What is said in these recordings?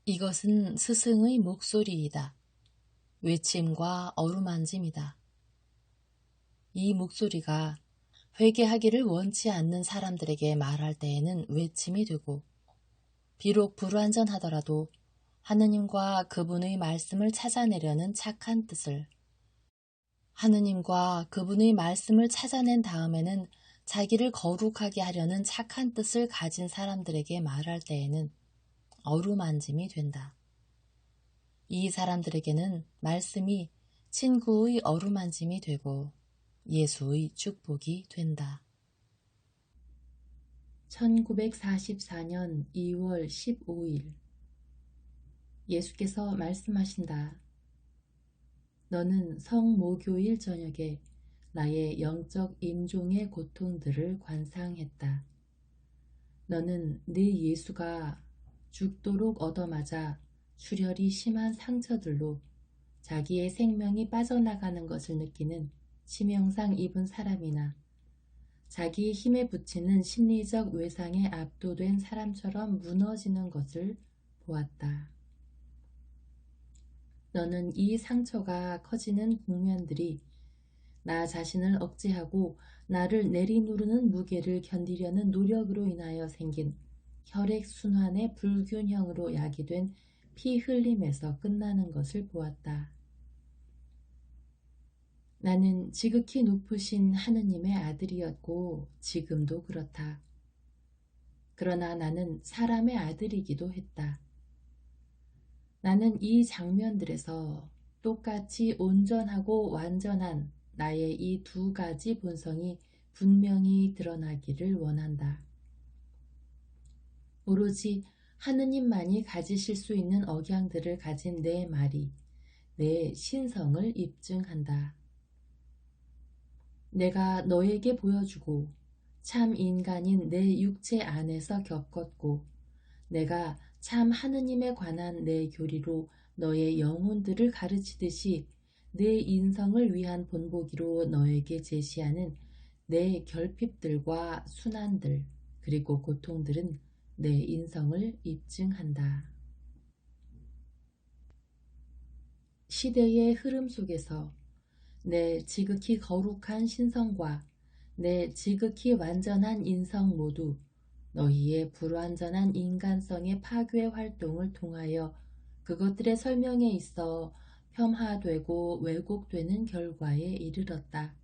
이것은 스승의 목소리이다. 외침과 어루만짐이다. 이 목소리가 회개하기를 원치 않는 사람들에게 말할 때에는 외침이 되고, 비록 불완전하더라도 하느님과 그분의 말씀을 찾아내려는 착한 뜻을, 하느님과 그분의 말씀을 찾아낸 다음에는 자기를 거룩하게 하려는 착한 뜻을 가진 사람들에게 말할 때에는 어루만짐이 된다. 이 사람들에게는 말씀이 친구의 어루만짐이 되고 예수의 축복이 된다. 1944년 2월 15일 예수께서 말씀하신다. 너는 성모교일 저녁에 나의 영적 임종의 고통들을 관상했다. 너는 네 예수가 죽도록 얻어맞아 출혈이 심한 상처들로 자기의 생명이 빠져나가는 것을 느끼는 치명상 입은 사람이나 자기의 힘에 부치는 심리적 외상에 압도된 사람처럼 무너지는 것을 보았다. 너는 이 상처가 커지는 국면들이 나 자신을 억제하고 나를 내리누르는 무게를 견디려는 노력으로 인하여 생긴 혈액순환의 불균형으로 야기된 피 흘림에서 끝나는 것을 보았다. 나는 지극히 높으신 하느님의 아들이었고 지금도 그렇다. 그러나 나는 사람의 아들이기도 했다. 나는 이 장면들에서 똑같이 온전하고 완전한 나의 이 두 가지 본성이 분명히 드러나기를 원한다. 오로지 하느님만이 가지실 수 있는 억양들을 가진 내 말이 내 신성을 입증한다. 내가 너에게 보여주고 참 인간인 내 육체 안에서 겪었고 내가 참 하느님에 관한 내 교리로 너의 영혼들을 가르치듯이 내 인성을 위한 본보기로 너에게 제시하는 내 결핍들과 순환들 그리고 고통들은 내 인성을 입증한다. 시대의 흐름 속에서 내 지극히 거룩한 신성과 내 지극히 완전한 인성 모두 너희의 불완전한 인간성의 파괴 활동을 통하여 그것들의 설명에 있어 폄하되고 왜곡되는 결과에 이르렀다.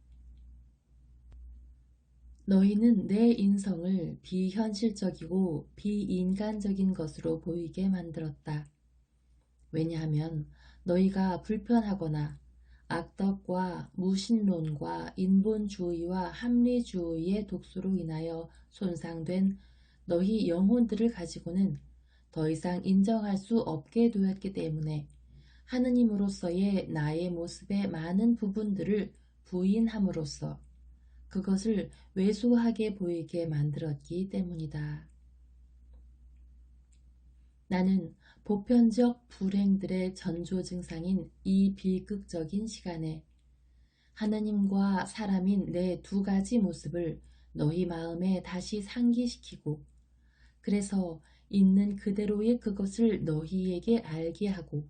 너희는 내 인성을 비현실적이고 비인간적인 것으로 보이게 만들었다. 왜냐하면 너희가 불편하거나 악덕과 무신론과 인본주의와 합리주의의 독소로 인하여 손상된 너희 영혼들을 가지고는 더 이상 인정할 수 없게 되었기 때문에 하느님으로서의 나의 모습의 많은 부분들을 부인함으로써 그것을 왜소하게 보이게 만들었기 때문이다. 나는 보편적 불행들의 전조 증상인 이 비극적인 시간에 하나님과 사람인 내 두 가지 모습을 너희 마음에 다시 상기시키고 그래서 있는 그대로의 그것을 너희에게 알게 하고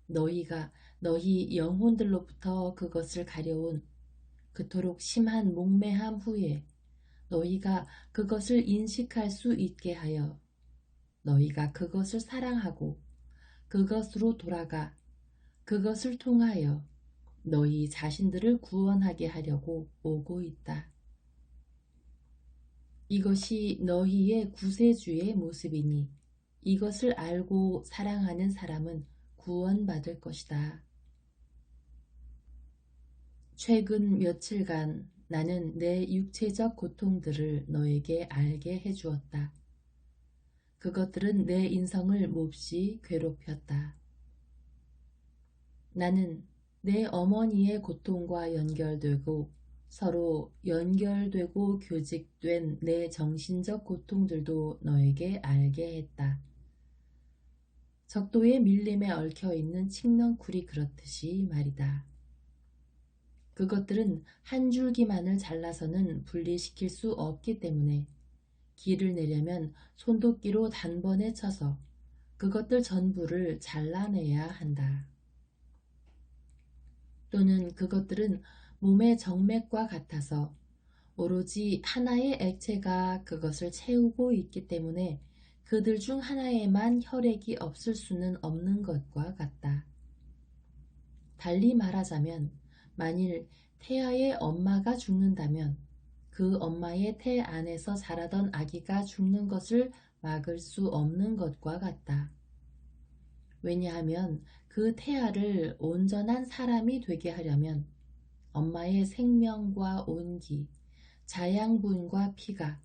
너희가 너희 영혼들로부터 그것을 가려온 그토록 심한 목매함 후에 너희가 그것을 인식할 수 있게 하여 너희가 그것을 사랑하고 그것으로 돌아가 그것을 통하여 너희 자신들을 구원하게 하려고 오고 있다. 이것이 너희의 구세주의 모습이니 이것을 알고 사랑하는 사람은 구원받을 것이다. 최근 며칠간 나는 내 육체적 고통들을 너에게 알게 해주었다. 그것들은 내 인성을 몹시 괴롭혔다. 나는 내 어머니의 고통과 연결되고 서로 연결되고 교직된 내 정신적 고통들도 너에게 알게 했다. 적도의 밀림에 얽혀있는 칡넝쿨이 그렇듯이 말이다. 그것들은 한 줄기만을 잘라서는 분리시킬 수 없기 때문에 길을 내려면 손도끼로 단번에 쳐서 그것들 전부를 잘라내야 한다. 또는 그것들은 몸의 정맥과 같아서 오로지 하나의 액체가 그것을 채우고 있기 때문에 그들 중 하나에만 혈액이 없을 수는 없는 것과 같다. 달리 말하자면 만일 태아의 엄마가 죽는다면 그 엄마의 태 안에서 자라던 아기가 죽는 것을 막을 수 없는 것과 같다. 왜냐하면 그 태아를 온전한 사람이 되게 하려면 엄마의 생명과 온기, 자양분과 피가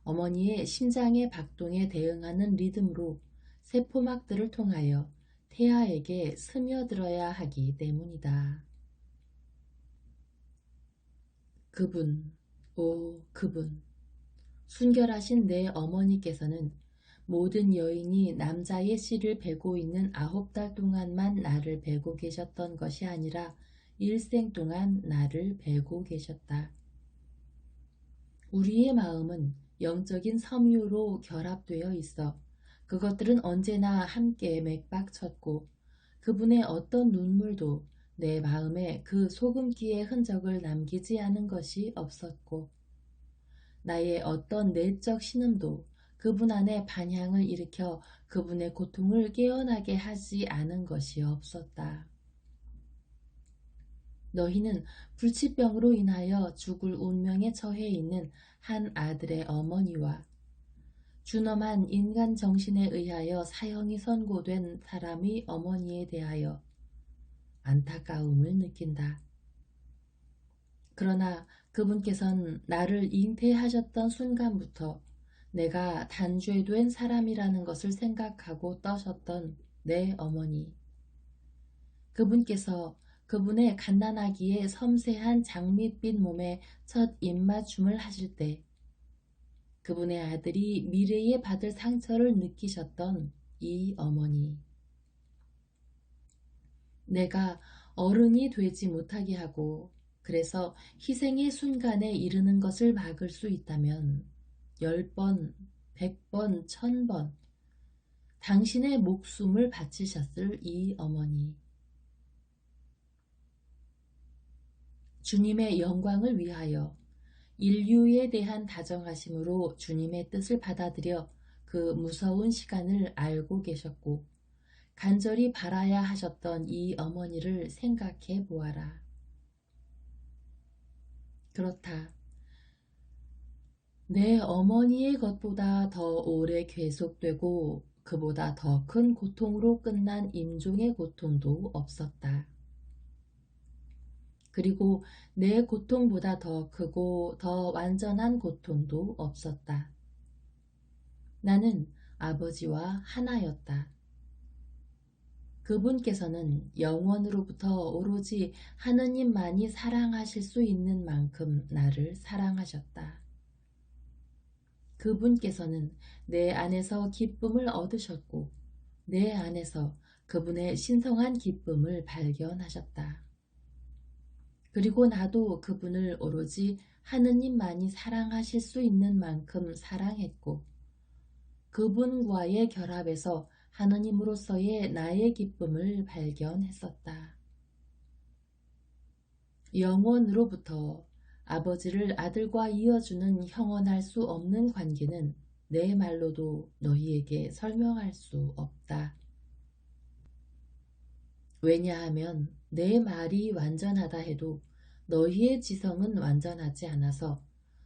어머니의 심장의 박동에 대응하는 리듬으로 세포막들을 통하여 태아에게 스며들어야 하기 때문이다. 그분, 오 그분, 순결하신 내 어머니께서는 모든 여인이 남자의 씨를 베고 있는 9달 동안만 나를 베고 계셨던 것이 아니라 일생 동안 나를 베고 계셨다. 우리의 마음은 영적인 섬유로 결합되어 있어 그것들은 언제나 함께 맥박쳤고 그분의 어떤 눈물도 내 마음에 그 소금기의 흔적을 남기지 않은 것이 없었고 나의 어떤 내적 신음도 그분 안에 반향을 일으켜 그분의 고통을 깨어나게 하지 않은 것이 없었다. 너희는 불치병으로 인하여 죽을 운명에 처해 있는 한 아들의 어머니와 준엄한 인간 정신에 의하여 사형이 선고된 사람의 어머니에 대하여 안타까움을 느낀다. 그러나 그분께서는 나를 잉태하셨던 순간부터 내가 단죄된 사람이라는 것을 생각하고 떠셨던 내 어머니. 그분께서 그분의 갓난아기의 섬세한 장밋빛 몸에 첫 입맞춤을 하실 때 그분의 아들이 미래에 받을 상처를 느끼셨던 이 어머니. 내가 어른이 되지 못하게 하고 그래서 희생의 순간에 이르는 것을 막을 수 있다면 10번, 100번, 1000번 당신의 목숨을 바치셨을 이 어머니. 주님의 영광을 위하여 인류에 대한 다정하심으로 주님의 뜻을 받아들여 그 무서운 시간을 알고 계셨고 간절히 바라야 하셨던 이 어머니를 생각해 보아라. 그렇다. 내 어머니의 것보다 더 오래 계속되고 그보다 더 큰 고통으로 끝난 임종의 고통도 없었다. 그리고 내 고통보다 더 크고 더 완전한 고통도 없었다. 나는 아버지와 하나였다. 그분께서는 영원으로부터 오로지 하느님만이 사랑하실 수 있는 만큼 나를 사랑하셨다. 그분께서는 내 안에서 기쁨을 얻으셨고 내 안에서 그분의 신성한 기쁨을 발견하셨다. 그리고 나도 그분을 오로지 하느님만이 사랑하실 수 있는 만큼 사랑했고 그분과의 결합에서 하느님으로서의 나의 기쁨을 발견했었다. 영원으로부터 아버지를 아들과 이어주는 형언할 수 없는 관계는 내 말로도 너희에게 설명할 수 없다. 왜냐하면 내 말이 완전하다 해도 너희의 지성은 완전하지 않아서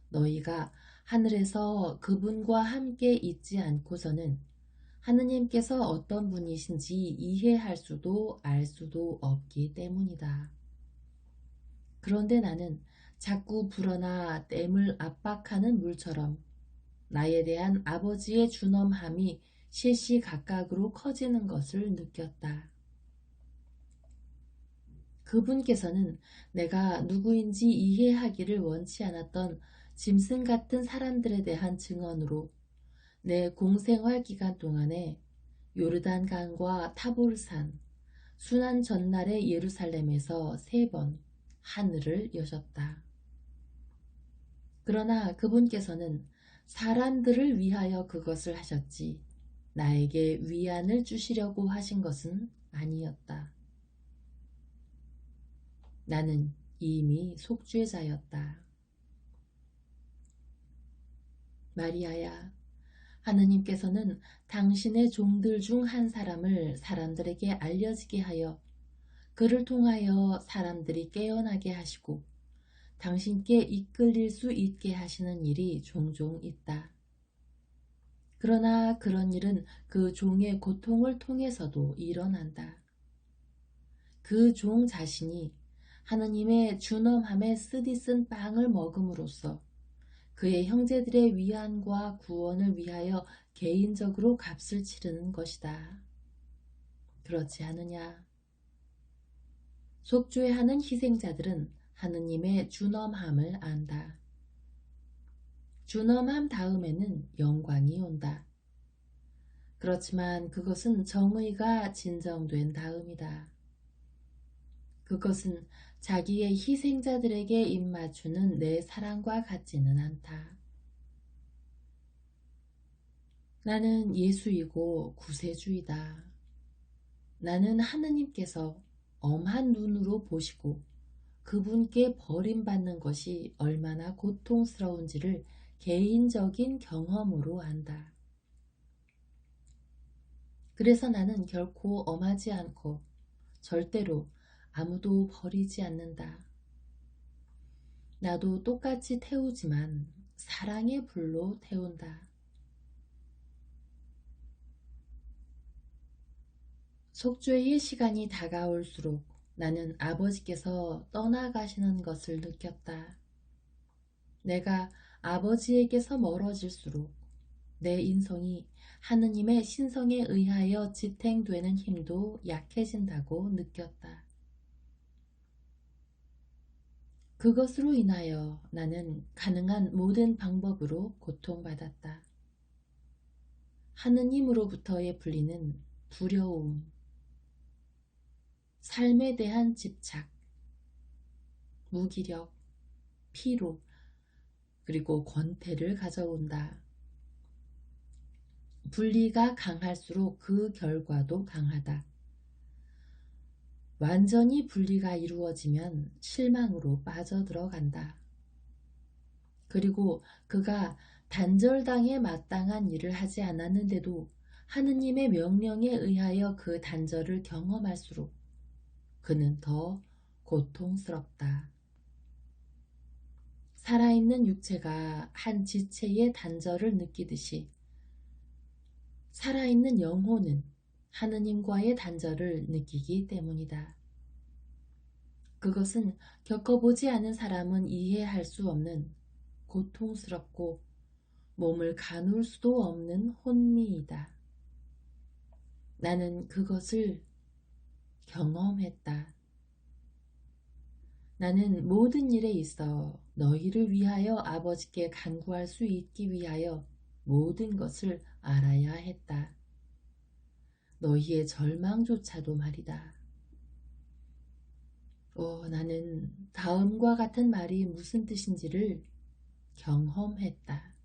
너희가 하늘에서 그분과 함께 있지 않고서는 하느님께서 어떤 분이신지 이해할 수도 알 수도 없기 때문이다. 그런데 나는 자꾸 불어나 댐을 압박하는 물처럼 나에 대한 아버지의 준엄함이 시시각각으로 커지는 것을 느꼈다. 그분께서는 내가 누구인지 이해하기를 원치 않았던 짐승 같은 사람들에 대한 증언으로 내 공생활 기간 동안에 요르단강과 타보르산, 순환 전날의 예루살렘에서 3번 하늘을 여셨다. 그러나 그분께서는 사람들을 위하여 그것을 하셨지 나에게 위안을 주시려고 하신 것은 아니었다. 나는 이미 속죄자였다. 마리아야, 하느님께서는 당신의 종들 중 한 사람을 사람들에게 알려지게 하여 그를 통하여 사람들이 깨어나게 하시고 당신께 이끌릴 수 있게 하시는 일이 종종 있다. 그러나 그런 일은 그 종의 고통을 통해서도 일어난다. 그 종 자신이 하느님의 준엄함에 쓰디쓴 빵을 먹음으로써 그의 형제들의 위안과 구원을 위하여 개인적으로 값을 치르는 것이다. 그렇지 않느냐? 속죄하는 희생자들은 하느님의 준엄함을 안다. 준엄함 다음에는 영광이 온다. 그렇지만 그것은 정의가 진정된 다음이다. 그것은 자기의 희생자들에게 입맞추는 내 사랑과 같지는 않다. 나는 예수이고 구세주이다. 나는 하느님께서 엄한 눈으로 보시고 그분께 버림받는 것이 얼마나 고통스러운지를 개인적인 경험으로 안다. 그래서 나는 결코 엄하지 않고 절대로 아무도 버리지 않는다. 나도 똑같이 태우지만 사랑의 불로 태운다. 속죄의 시간이 다가올수록 나는 아버지께서 떠나가시는 것을 느꼈다. 내가 아버지에게서 멀어질수록 내 인성이 하느님의 신성에 의하여 지탱되는 힘도 약해진다고 느꼈다. 그것으로 인하여 나는 가능한 모든 방법으로 고통받았다. 하느님으로부터의 분리는 두려움, 삶에 대한 집착, 무기력, 피로, 그리고 권태를 가져온다. 분리가 강할수록 그 결과도 강하다. 완전히 분리가 이루어지면 실망으로 빠져들어간다. 그리고 그가 단절당에 마땅한 일을 하지 않았는데도 하느님의 명령에 의하여 그 단절을 경험할수록 그는 더 고통스럽다. 살아있는 육체가 한 지체의 단절을 느끼듯이 살아있는 영혼은 하느님과의 단절을 느끼기 때문이다. 그것은 겪어보지 않은 사람은 이해할 수 없는 고통스럽고 몸을 가눌 수도 없는 혼미이다. 나는 그것을 경험했다. 나는 모든 일에 있어 너희를 위하여 아버지께 간구할 수 있기 위하여 모든 것을 알아야 했다. 너희의 절망조차도 말이다. 나는 다음과 같은 말이 무슨 뜻인지를 경험했다.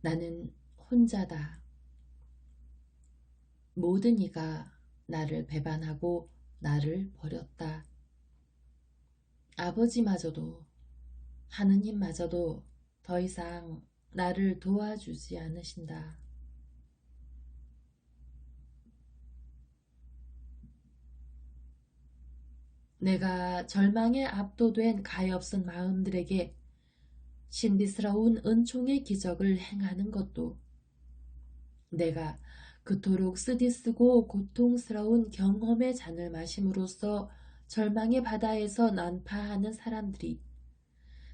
나는 혼자다. 모든 이가 나를 배반하고 나를 버렸다. 아버지마저도 하느님마저도 더 이상 나를 도와주지 않으신다. 내가 절망에 압도된 가엾은 마음들에게 신비스러운 은총의 기적을 행하는 것도 내가 그토록 쓰디쓰고 고통스러운 경험의 잔을 마심으로써 절망의 바다에서 난파하는 사람들이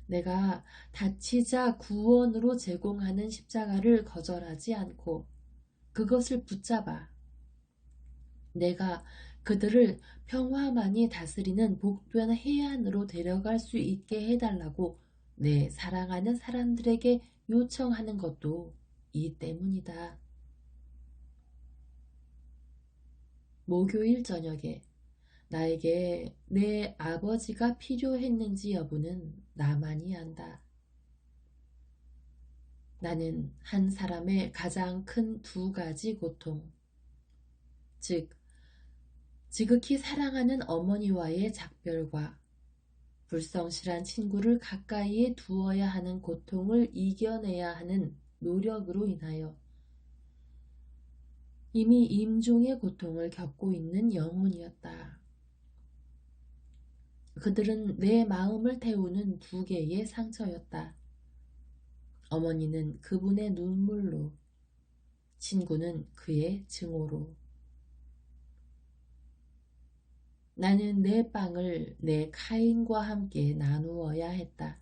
내가 다치자 구원으로 제공하는 십자가를 거절하지 않고 그것을 붙잡아 내가 그들을 평화만이 다스리는 복된 해안으로 데려갈 수 있게 해달라고 내 사랑하는 사람들에게 요청하는 것도 이 때문이다. 목요일 저녁에 나에게 내 아버지가 필요했는지 여부는 나만이 안다. 나는 한 사람의 가장 큰 두 가지 고통, 즉 지극히 사랑하는 어머니와의 작별과 불성실한 친구를 가까이에 두어야 하는 고통을 이겨내야 하는 노력으로 인하여 이미 임종의 고통을 겪고 있는 영혼이었다. 그들은 내 마음을 태우는 두 개의 상처였다. 어머니는 그분의 눈물로, 친구는 그의 증오로. 나는 내 빵을 내 카인과 함께 나누어야 했다.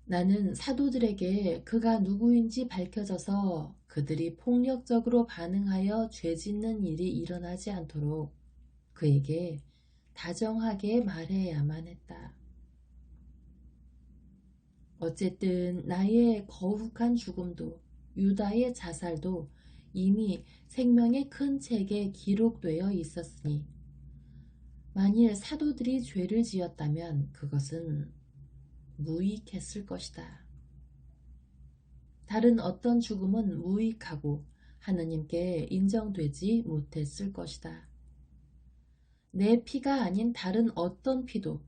나는 사도들에게 그가 누구인지 밝혀져서 그들이 폭력적으로 반응하여 죄짓는 일이 일어나지 않도록 그에게 다정하게 말해야만 했다. 어쨌든 나의 거룩한 죽음도 유다의 자살도 이미 생명의 큰 책에 기록되어 있었으니 만일 사도들이 죄를 지었다면 그것은 무익했을 것이다. 다른 어떤 죽음은 무익하고 하느님께 인정되지 못했을 것이다. 내 피가 아닌 다른 어떤 피도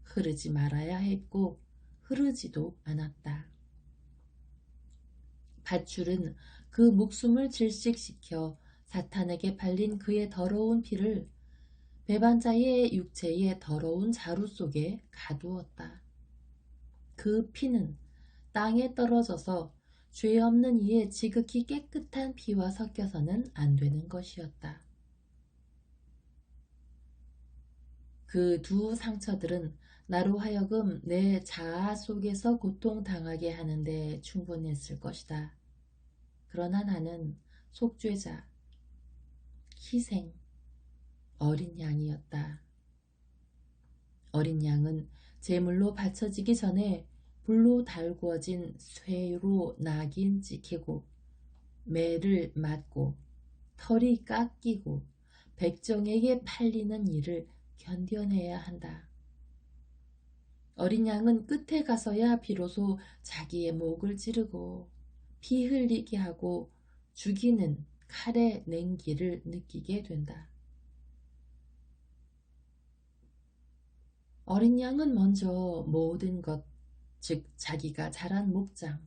흐르지 말아야 했고 흐르지도 않았다. 밧줄은 그 목숨을 질식시켜 사탄에게 발린 그의 더러운 피를 배반자의 육체의 더러운 자루 속에 가두었다. 그 피는 땅에 떨어져서 죄 없는 이의 지극히 깨끗한 피와 섞여서는 안 되는 것이었다. 그 두 상처들은 나로 하여금 내 자아 속에서 고통당하게 하는데 충분했을 것이다. 그러나 나는 속죄자, 희생, 어린 양이었다. 어린 양은 제물로 바쳐지기 전에 불로 달구어진 쇠로 낙인 찍히고 매를 맞고 털이 깎이고 백정에게 팔리는 일을 견뎌내야 한다. 어린 양은 끝에 가서야 비로소 자기의 목을 찌르고 피 흘리게 하고 죽이는 칼의 냉기를 느끼게 된다. 어린 양은 먼저 모든 것, 즉 자기가 자란 목장,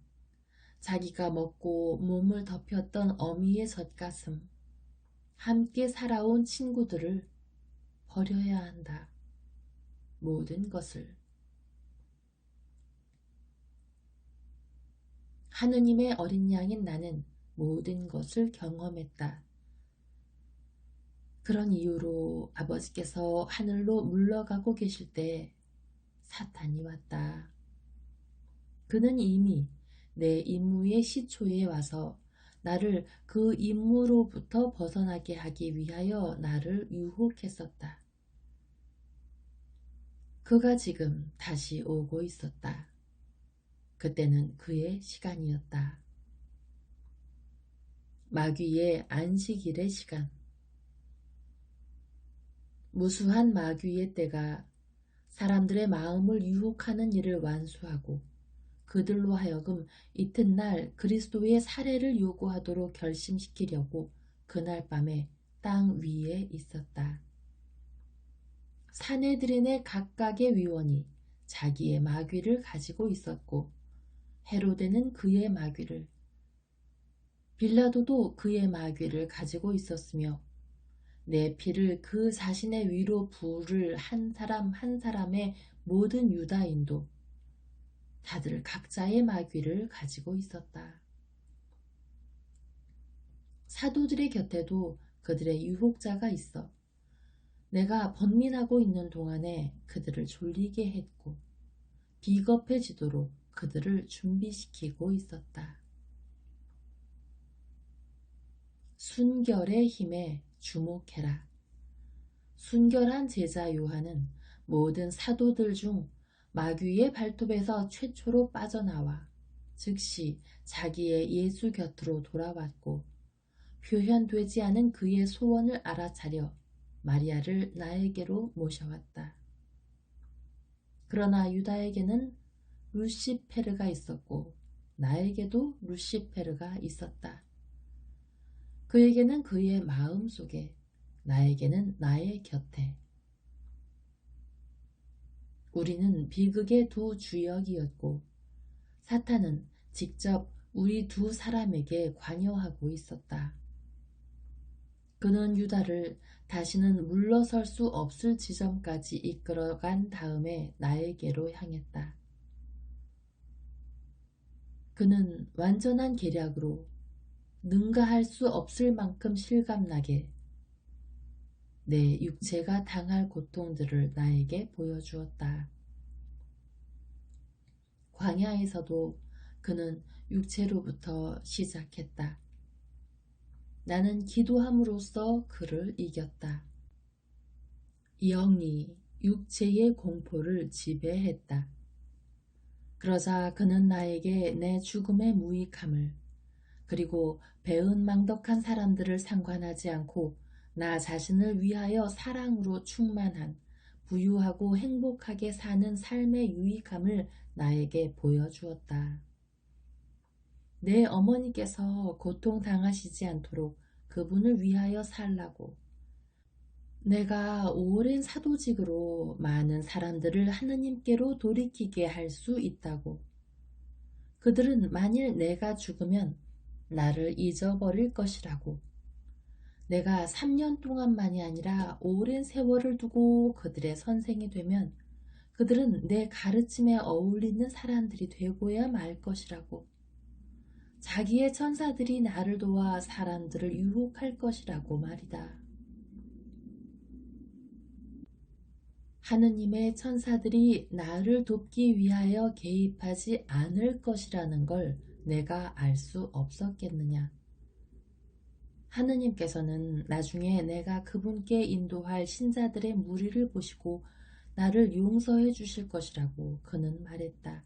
자기가 먹고 몸을 덮였던 어미의 젖가슴, 함께 살아온 친구들을 버려야 한다. 모든 것을. 하느님의 어린 양인 나는 모든 것을 경험했다. 그런 이유로 아버지께서 하늘로 물러가고 계실 때 사탄이 왔다. 그는 이미 내 임무의 시초에 와서 나를 그 임무로부터 벗어나게 하기 위하여 나를 유혹했었다. 그가 지금 다시 오고 있었다. 그때는 그의 시간이었다. 마귀의 안식일의 시간. 무수한 마귀의 때가 사람들의 마음을 유혹하는 일을 완수하고 그들로 하여금 이튿날 그리스도의 살해를 요구하도록 결심시키려고 그날 밤에 땅 위에 있었다. 사내들인의 각각의 위원이 자기의 마귀를 가지고 있었고 헤로데는 그의 마귀를, 빌라도도 그의 마귀를 가지고 있었으며 내 피를 그 자신의 위로 부을 한 사람 한 사람의 모든 유다인도 다들 각자의 마귀를 가지고 있었다. 사도들의 곁에도 그들의 유혹자가 있어 내가 번민하고 있는 동안에 그들을 졸리게 했고 비겁해지도록 그들을 준비시키고 있었다. 순결의 힘에 주목해라. 순결한 제자 요한은 모든 사도들 중 마귀의 발톱에서 최초로 빠져나와 즉시 자기의 예수 곁으로 돌아왔고 표현되지 않은 그의 소원을 알아차려 마리아를 나에게로 모셔왔다. 그러나 유다에게는 루시페르가 있었고 나에게도 루시페르가 있었다. 그에게는 그의 마음 속에, 나에게는 나의 곁에. 우리는 비극의 두 주역이었고 사탄은 직접 우리 두 사람에게 관여하고 있었다. 그는 유다를 다시는 물러설 수 없을 지점까지 이끌어간 다음에 나에게로 향했다. 그는 완전한 계략으로 능가할 수 없을 만큼 실감나게 내 육체가 당할 고통들을 나에게 보여주었다. 광야에서도 그는 육체로부터 시작했다. 나는 기도함으로써 그를 이겼다. 영이 육체의 공포를 지배했다. 그러자 그는 나에게 내 죽음의 무익함을, 그리고 배은망덕한 사람들을 상관하지 않고 나 자신을 위하여 사랑으로 충만한 부유하고 행복하게 사는 삶의 유익함을 나에게 보여주었다. 내 어머니께서 고통당하시지 않도록 그분을 위하여 살라고, 내가 오랜 사도직으로 많은 사람들을 하느님께로 돌이키게 할 수 있다고, 그들은 만일 내가 죽으면 나를 잊어버릴 것이라고, 내가 3년 동안만이 아니라 오랜 세월을 두고 그들의 선생이 되면 그들은 내 가르침에 어울리는 사람들이 되고야 말 것이라고, 자기의 천사들이 나를 도와 사람들을 유혹할 것이라고 말이다. 하느님의 천사들이 나를 돕기 위하여 개입하지 않을 것이라는 걸 내가 알 수 없었겠느냐. 하느님께서는 나중에 내가 그분께 인도할 신자들의 무리를 보시고 나를 용서해 주실 것이라고 그는 말했다.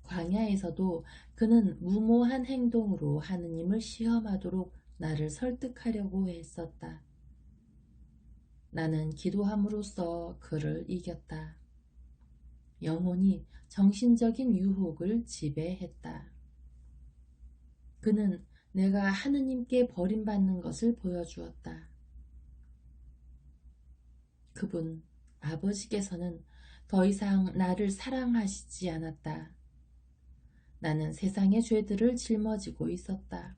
광야에서도 그는 무모한 행동으로 하느님을 시험하도록 나를 설득하려고 했었다. 나는 기도함으로써 그를 이겼다. 영혼이 정신적인 유혹을 지배했다. 그는 내가 하느님께 버림받는 것을 보여주었다. 그분, 아버지께서는 더 이상 나를 사랑하시지 않았다. 나는 세상의 죄들을 짊어지고 있었다.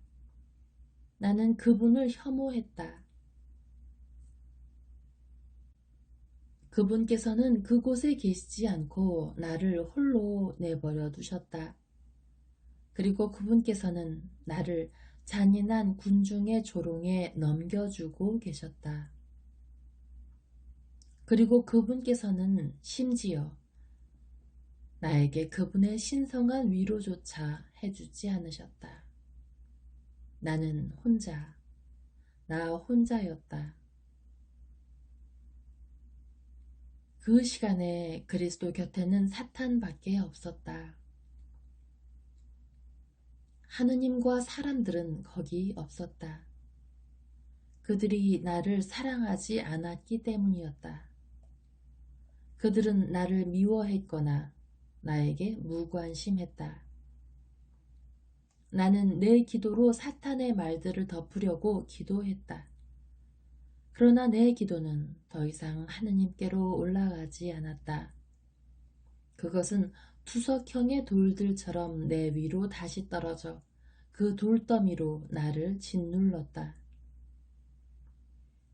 나는 그분을 혐오했다. 그분께서는 그곳에 계시지 않고 나를 홀로 내버려 두셨다. 그리고 그분께서는 나를 잔인한 군중의 조롱에 넘겨주고 계셨다. 그리고 그분께서는 심지어 나에게 그분의 신성한 위로조차 해주지 않으셨다. 나는 나 혼자였다. 그 시간에 그리스도 곁에는 사탄밖에 없었다. 하느님과 사람들은 거기 없었다. 그들이 나를 사랑하지 않았기 때문이었다. 그들은 나를 미워했거나 나에게 무관심했다. 나는 내 기도로 사탄의 말들을 덮으려고 기도했다. 그러나 내 기도는 더 이상 하느님께로 올라가지 않았다. 그것은 투석형의 돌들처럼 내 위로 다시 떨어져 그 돌더미로 나를 짓눌렀다.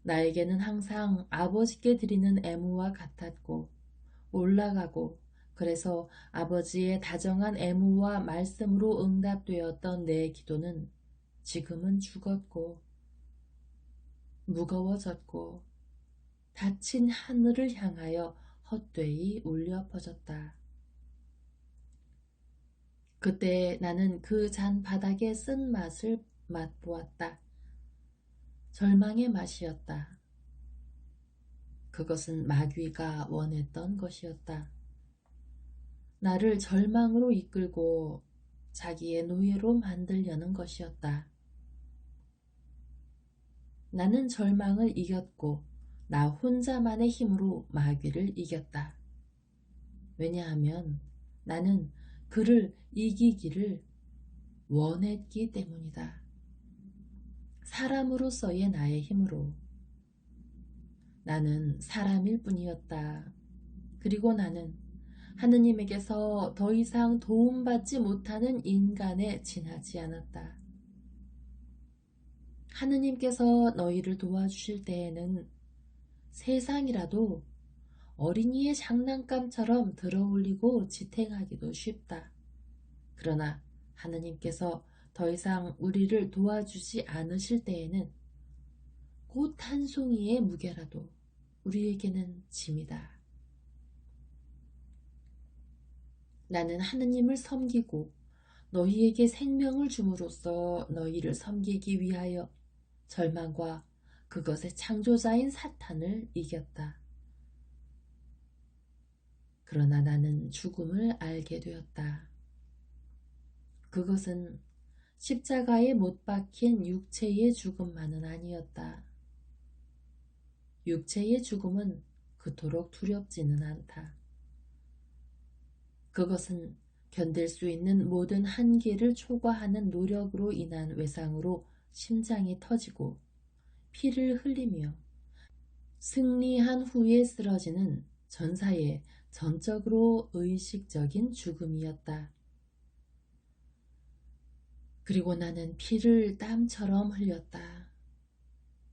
나에게는 항상 아버지께 드리는 애무와 같았고 올라가고, 그래서 아버지의 다정한 애무와 말씀으로 응답되었던 내 기도는 지금은 죽었고 무거워졌고 닫힌 하늘을 향하여 헛되이 울려 퍼졌다. 그때 나는 그 잔 바닥의 쓴맛을 맛보았다. 절망의 맛이었다. 그것은 마귀가 원했던 것이었다. 나를 절망으로 이끌고 자기의 노예로 만들려는 것이었다. 나는 절망을 이겼고 나 혼자만의 힘으로 마귀를 이겼다. 왜냐하면 나는 그를 이기기를 원했기 때문이다. 사람으로서의 나의 힘으로. 나는 사람일 뿐이었다. 그리고 나는 하느님에게서 더 이상 도움받지 못하는 인간에 지나지 않았다. 하느님께서 너희를 도와주실 때에는 세상이라도 어린이의 장난감처럼 들어올리고 지탱하기도 쉽다. 그러나 하느님께서 더 이상 우리를 도와주지 않으실 때에는 꽃 한 송이의 무게라도 우리에게는 짐이다. 나는 하느님을 섬기고 너희에게 생명을 줌으로써 너희를 섬기기 위하여 절망과 그것의 창조자인 사탄을 이겼다. 그러나 나는 죽음을 알게 되었다. 그것은 십자가에 못 박힌 육체의 죽음만은 아니었다. 육체의 죽음은 그토록 두렵지는 않다. 그것은 견딜 수 있는 모든 한계를 초과하는 노력으로 인한 외상으로 심장이 터지고 피를 흘리며 승리한 후에 쓰러지는 전사의 전적으로 의식적인 죽음이었다. 그리고 나는 피를 땀처럼 흘렸다.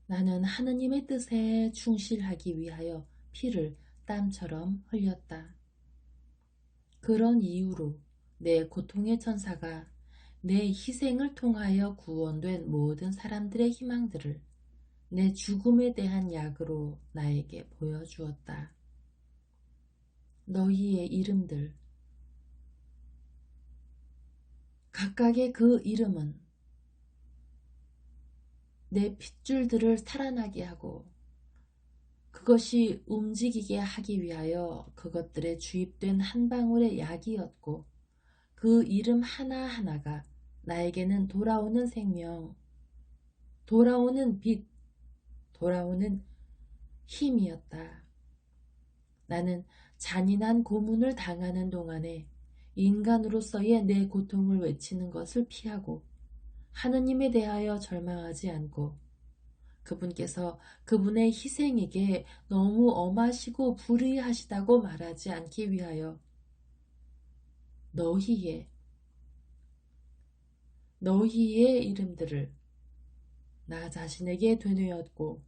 나는 하느님의 뜻에 충실하기 위하여 피를 땀처럼 흘렸다. 그런 이유로 내 고통의 천사가 내 희생을 통하여 구원된 모든 사람들의 희망들을 내 죽음에 대한 약으로 나에게 보여주었다. 너희의 이름들, 각각의 그 이름은 내 핏줄들을 살아나게 하고 그것이 움직이게 하기 위하여 그것들에 주입된 한 방울의 약이었고 그 이름 하나하나가 나에게는 돌아오는 생명, 돌아오는 빛, 돌아오는 힘이었다. 나는 잔인한 고문을 당하는 동안에 인간으로서의 내 고통을 외치는 것을 피하고 하느님에 대하여 절망하지 않고 그분께서 그분의 희생에게 너무 엄하시고 불의하시다고 말하지 않기 위하여 너희의 이름들을 나 자신에게 되뇌었고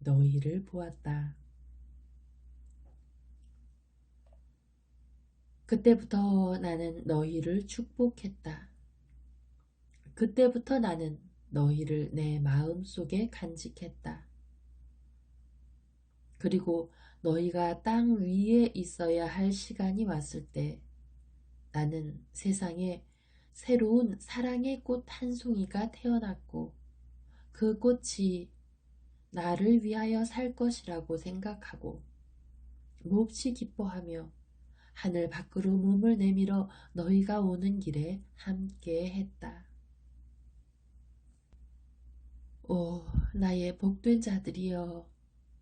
너희를 보았다. 그때부터 나는 너희를 축복했다. 그때부터 나는 너희를 내 마음속에 간직했다. 그리고 너희가 땅 위에 있어야 할 시간이 왔을 때 나는 세상에 새로운 사랑의 꽃 한 송이가 태어났고 그 꽃이 나를 위하여 살 것이라고 생각하고 몹시 기뻐하며 하늘 밖으로 몸을 내밀어 너희가 오는 길에 함께 했다. 오, 나의 복된 자들이여,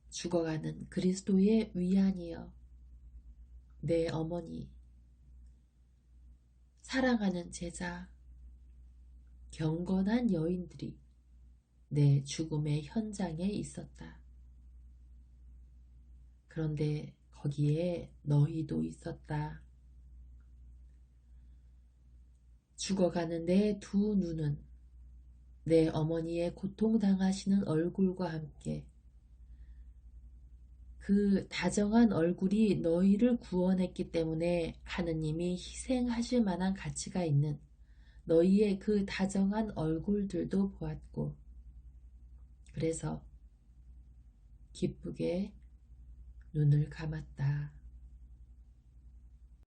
죽어가는 그리스도의 위안이여, 내 어머니, 사랑하는 제자, 경건한 여인들이 내 죽음의 현장에 있었다. 그런데 거기에 너희도 있었다. 죽어가는 내 두 눈은 내 어머니의 고통당하시는 얼굴과 함께 그 다정한 얼굴이 너희를 구원했기 때문에 하느님이 희생하실 만한 가치가 있는 너희의 그 다정한 얼굴들도 보았고 그래서 기쁘게 눈을 감았다.